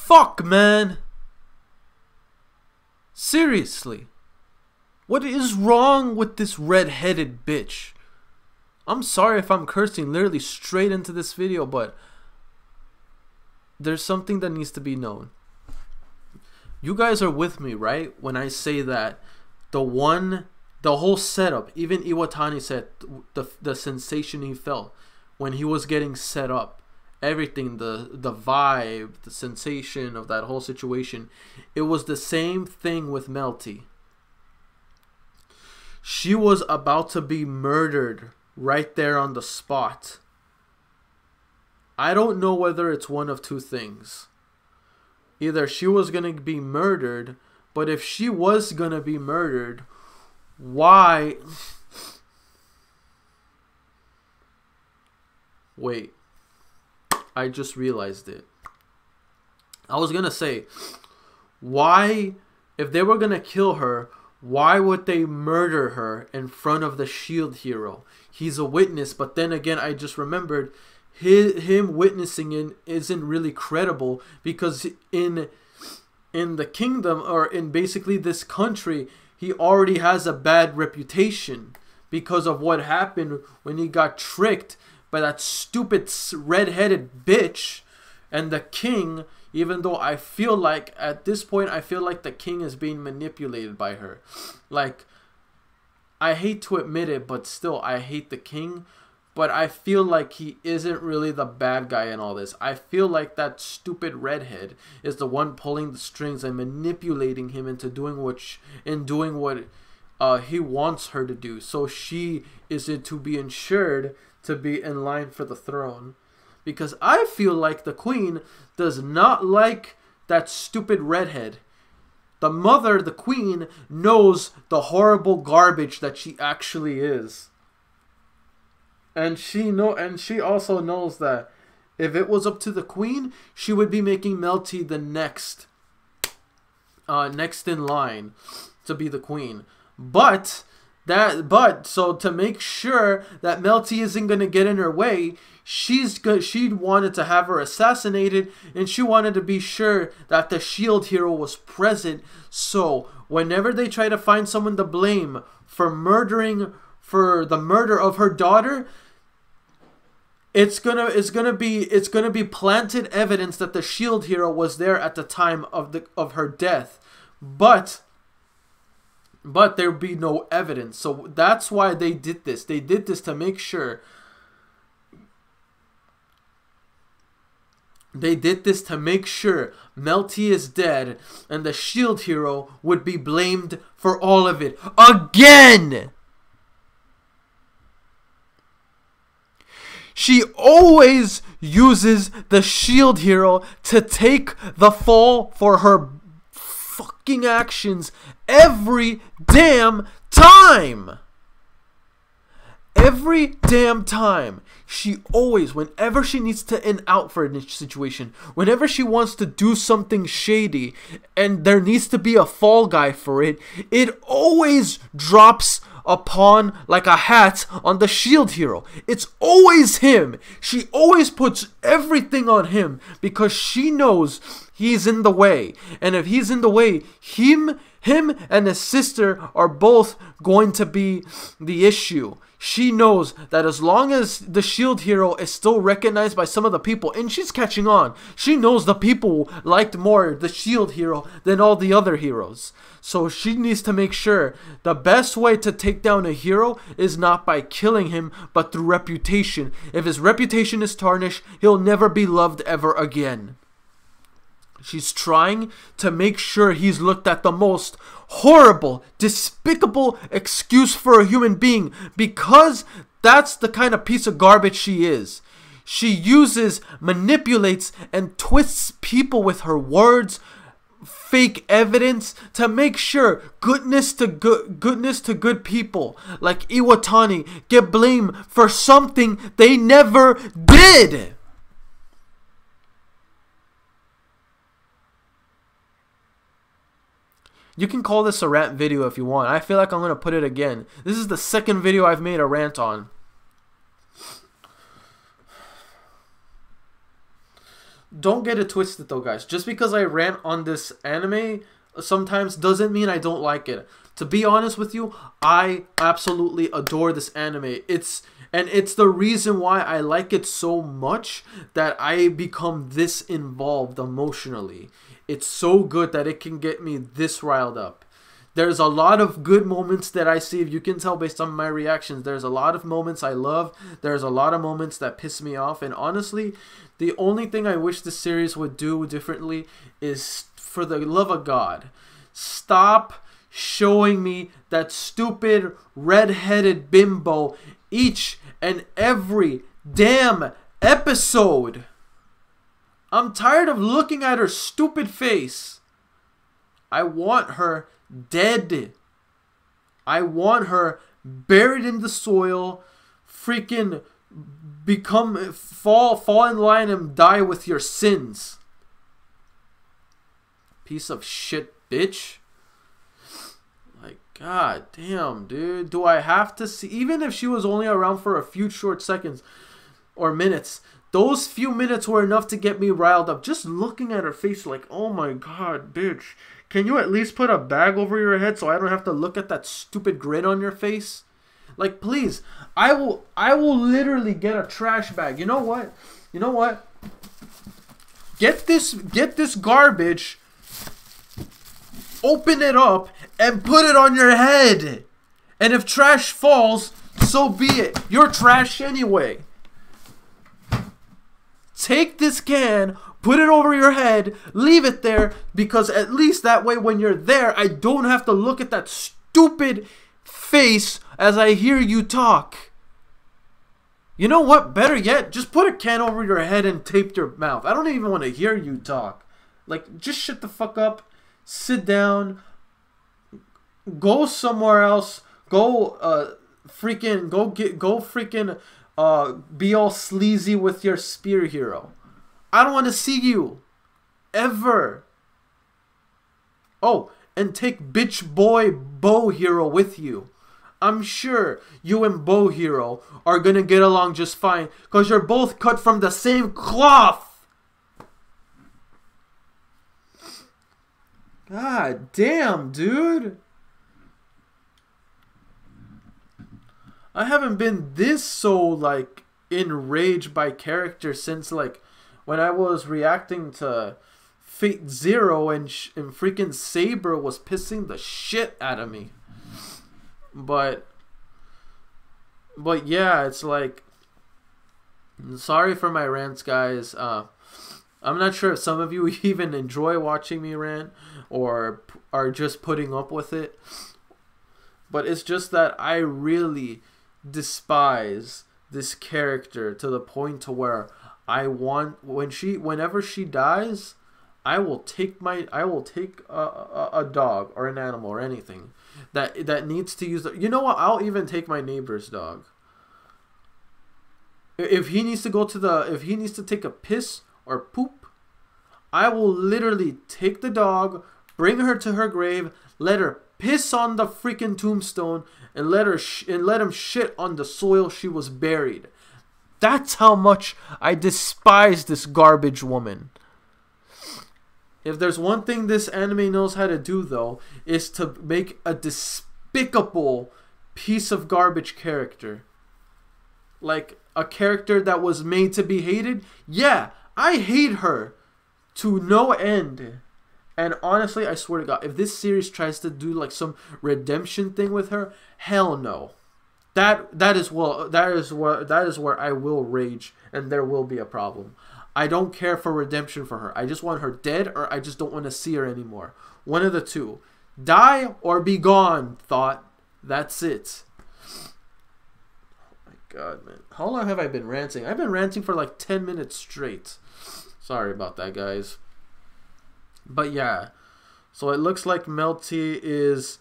fuck, man? Seriously. What is wrong with this red-headed bitch? I'm sorry if I'm cursing literally straight into this video, but there's something that needs to be known. You guys are with me, right? When I say that the whole setup, even Iwatani said the sensation he felt when he was getting set up, everything, the vibe, the sensation of that whole situation, it was the same thing with Melty. She was about to be murdered right there on the spot. I don't know whether it's one of two things. Either she was going to be murdered, but if she was going to be murdered, why? Wait. I just realized it. I was going to say, why, if they were going to kill her, why would they murder her in front of the SHIELD hero? He's a witness, but then again, I just remembered him witnessing it isn't really credible, because in the kingdom, or in basically this country, he already has a bad reputation because of what happened when he got tricked by that stupid red-headed bitch. And the king, even though I feel like at this point, I feel like the king is being manipulated by her. Like, I hate to admit it, but still, I hate the king. But I feel like he isn't really the bad guy in all this. I feel like that stupid redhead is the one pulling the strings and manipulating him into doing what he wants her to do. So she is to be ensured to be in line for the throne. Because I feel like the queen does not like that stupid redhead. The mother, the queen, knows the horrible garbage that she actually is. And she also knows that if it was up to the queen, she would be making Melty the next in line to be the queen. But so to make sure that Melty isn't gonna get in her way, she wanted to have her assassinated, and she wanted to be sure that the SHIELD hero was present. So whenever they try to find someone to blame for the murder of her daughter, it's gonna be planted evidence that the SHIELD hero was there at the time of her death, but there'd be no evidence. So that's why they did this. They did this to make sure. They did this to make sure Melty is dead, and the SHIELD hero would be blamed for all of it again. She always uses the SHIELD hero to take the fall for her fucking actions every damn time. Every damn time. She always, whenever she needs to end out for a situation, whenever she wants to do something shady and there needs to be a fall guy for it, it always drops upon like a hat on the SHIELD hero. It's always him. She always puts everything on him because she knows he's in the way. And if he's in the way, him and his sister are both going to be the issue. She knows that as long as the SHIELD hero is still recognized by some of the people, and she's catching on, she knows the people liked more the SHIELD hero than all the other heroes. So she needs to make sure the best way to take down a hero is not by killing him, but through reputation. If his reputation is tarnished, he'll never be loved ever again. She's trying to make sure he's looked at the most horrible, despicable excuse for a human being, because that's the kind of piece of garbage she is. She uses, manipulates, and twists people with her words, fake evidence, to make sure goodness to good people like Iwatani get blamed for something they never did. You can call this a rant video if you want. I feel like I'm going to put it again. This is the second video I've made a rant on. don't get it twisted though, guys. Just because I rant on this anime sometimes doesn't mean I don't like it. To be honest with you, I absolutely adore this anime. It's the reason why I like it so much that I become this involved emotionally. It's so good that it can get me this riled up. There's a lot of good moments that I see. If you can tell based on my reactions, there's a lot of moments I love. There's a lot of moments that piss me off. And honestly, the only thing I wish this series would do differently is, for the love of God, stop showing me that stupid red-headed bimbo each and every damn episode. I'm tired of looking at her stupid face. I want her dead. I want her buried in the soil. Freaking fall in line and die with your sins. Piece of shit bitch. Like, god damn, dude. Do I have to see? Even if she was only around for a few short seconds or minutes, those few minutes were enough to get me riled up. Just looking at her face like, oh my god, bitch. Can you at least put a bag over your head so I don't have to look at that stupid grin on your face? Like, please. I will literally get a trash bag. You know what? You know what? Get this garbage, open it up, and put it on your head. And if trash falls, so be it. You're trash anyway. Take this can, put it over your head, leave it there, because at least that way when you're there, I don't have to look at that stupid face as I hear you talk. You know what? Better yet, just put a can over your head and tape your mouth. I don't even want to hear you talk. Like, just shut the fuck up, sit down, go somewhere else, go be all sleazy with your spear hero. I don't want to see you ever. Oh, and take bitch boy bow hero with you. I'm sure you and bow hero are gonna get along just fine because you're both cut from the same cloth. God damn, dude. I haven't been this so, like, enraged by characters since, like, when I was reacting to Fate Zero and freaking Saber was pissing the shit out of me. But yeah, it's like, sorry for my rants, guys. I'm not sure if some of you even enjoy watching me rant or are just putting up with it. But it's just that I really despise this character to the point to where I want, whenever she dies, I will take a dog or an animal or anything that needs to use the, you know what, I'll even take my neighbor's dog. If he needs to take a piss or poop, I will literally take the dog, bring her to her grave, let her piss on the freaking tombstone, and let him shit on the soil she was buried. That's how much I despise this garbage woman. If there's one thing this anime knows how to do, though, is to make a despicable piece of garbage character. Like a character that was made to be hated. Yeah, I hate her to no end. And honestly, I swear to God, if this series tries to do like some redemption thing with her, hell no. That is where I will rage and there will be a problem. I don't care for redemption for her. I just want her dead, or I just don't want to see her anymore. One of the two. Die or be gone, thought. That's it. Oh my God, man. How long have I been ranting? I've been ranting for like 10 minutes straight. Sorry about that, guys. But yeah. So it looks like Melty is...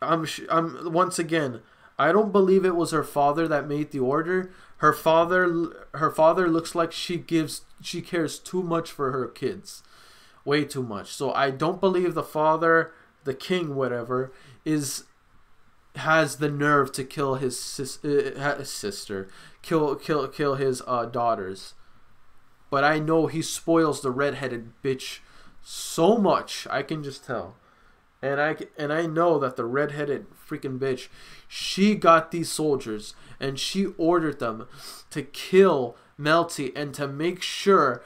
I'm once again, I don't believe it was her father that made the order. Her father looks like she cares too much for her kids. Way too much. So I don't believe the father, the king, whatever, has the nerve to kill his sister, kill his daughters. but I know he spoils the redheaded bitch so much. I can just tell. And I know that the redheaded freaking bitch, she got these soldiers and she ordered them to kill Melty and to make sure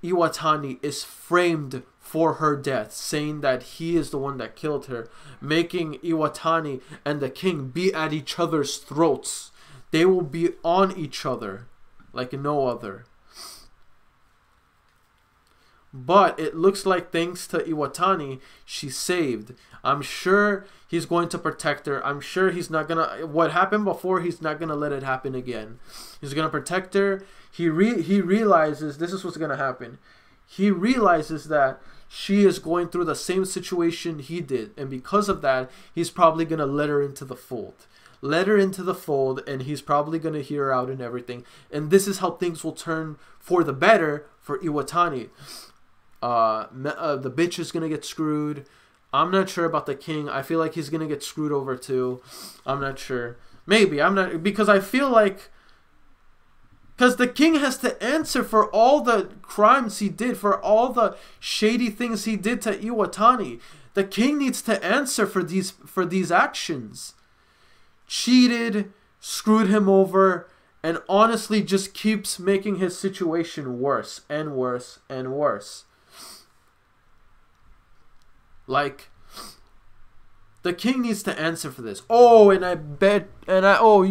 Iwatani is framed for her death, saying that he is the one that killed her, making Iwatani and the king be at each other's throats. They will be on each other like no other. But it looks like thanks to Iwatani, she's saved. I'm sure he's going to protect her. I'm sure he's not gonna... What happened before, he's not gonna let it happen again. He's gonna protect her. He realizes this is what's gonna happen. He realizes that she is going through the same situation he did. And because of that, he's probably gonna let her into the fold. Let her into the fold, and he's probably gonna hear her out and everything. And this is how things will turn for the better for Iwatani. The bitch is gonna get screwed. I'm not sure about the king. I feel like he's gonna get screwed over too. I'm not sure. Maybe. I'm not, because I feel like, because the king has to answer for all the crimes he did, for all the shady things he did to Iwatani. The king needs to answer for these actions. Cheated, screwed him over, and honestly just keeps making his situation worse and worse and worse. Like, the king needs to answer for this. Oh, and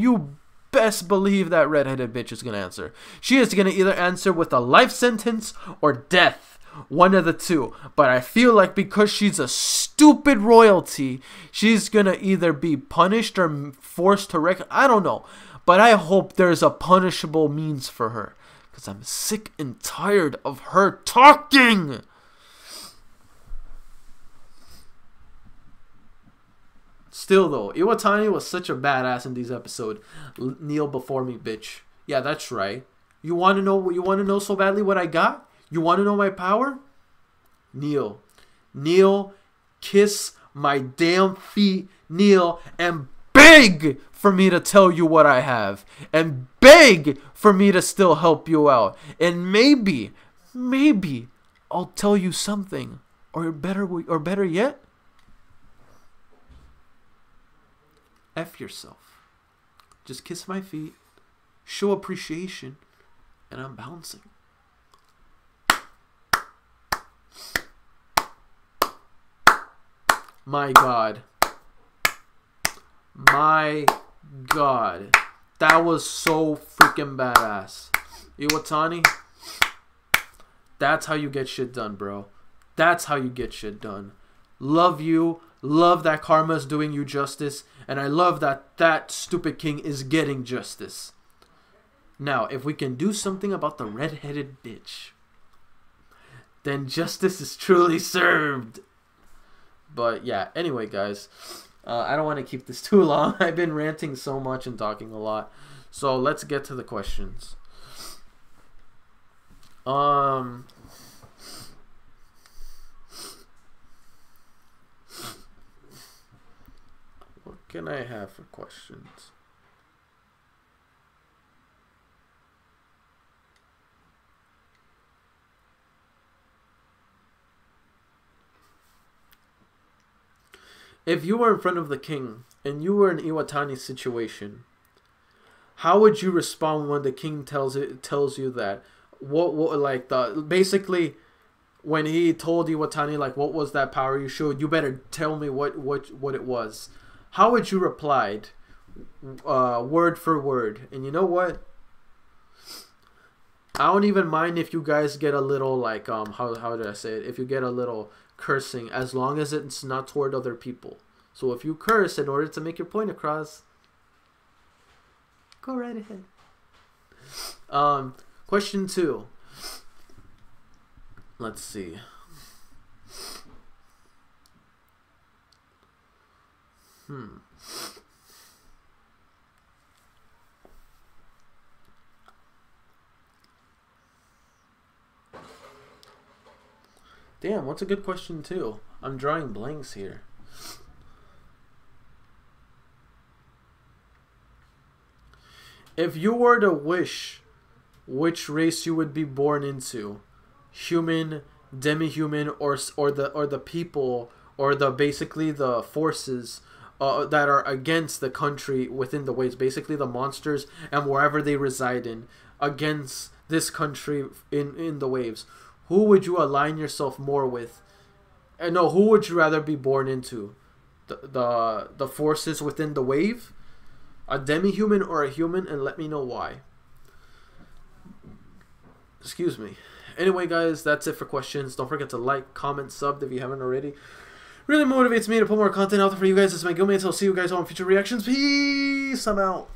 you best believe that redheaded bitch is gonna answer. She is gonna either answer with a life sentence or death. One of the two. But I feel like because she's a stupid royalty, she's gonna either be punished or forced to I don't know. But I hope there's a punishable means for her. Because I'm sick and tired of her talking. Still though, Iwatani was such a badass in these episodes. Kneel before me, bitch. Yeah, that's right. You want to know? You want to know so badly what I got? You want to know my power? Kneel, kneel, kiss my damn feet, kneel, and beg for me to tell you what I have, and beg for me to still help you out, and maybe I'll tell you something, or better yet. F yourself. Just kiss my feet, show appreciation, and I'm bouncing. My God. My God. That was so freaking badass. Iwatani, that's how you get shit done, bro. That's how you get shit done. Love you. Love that karma's doing you justice. And I love that that stupid king is getting justice. Now, if we can do something about the red-headed bitch, then justice is truly served. But yeah, anyway, guys. I don't want to keep this too long. I've been ranting so much and talking a lot. So let's get to the questions. What can I have for questions? If you were in front of the king and you were in Iwatani's situation, how would you respond when the king tells you that? Basically when he told Iwatani like what was that power you showed? You better tell me what it was. How would you reply? Word for word. And you know what? I don't even mind if you guys get a little like how did I say it? If you get a little cursing, as long as it's not toward other people. So if you curse in order to make your point across, go right ahead. Question 2. Let's see. Damn, what's a good question too? I'm drawing blanks here. If you were to wish which race you would be born into: human, demi-human, or the people, or the basically the forces that are against the country within the waves, basically the monsters and wherever they reside in, against this country in the waves. Who would you align yourself more with? And no, who would you rather be born into? The forces within the wave, a demi-human, or a human? And let me know why. Excuse me. Anyway, guys, that's it for questions. Don't forget to like, comment, sub if you haven't already. Really motivates me to put more content out there for you guys. This is my guildmates. I'll see you guys on future reactions. Peace. I'm out.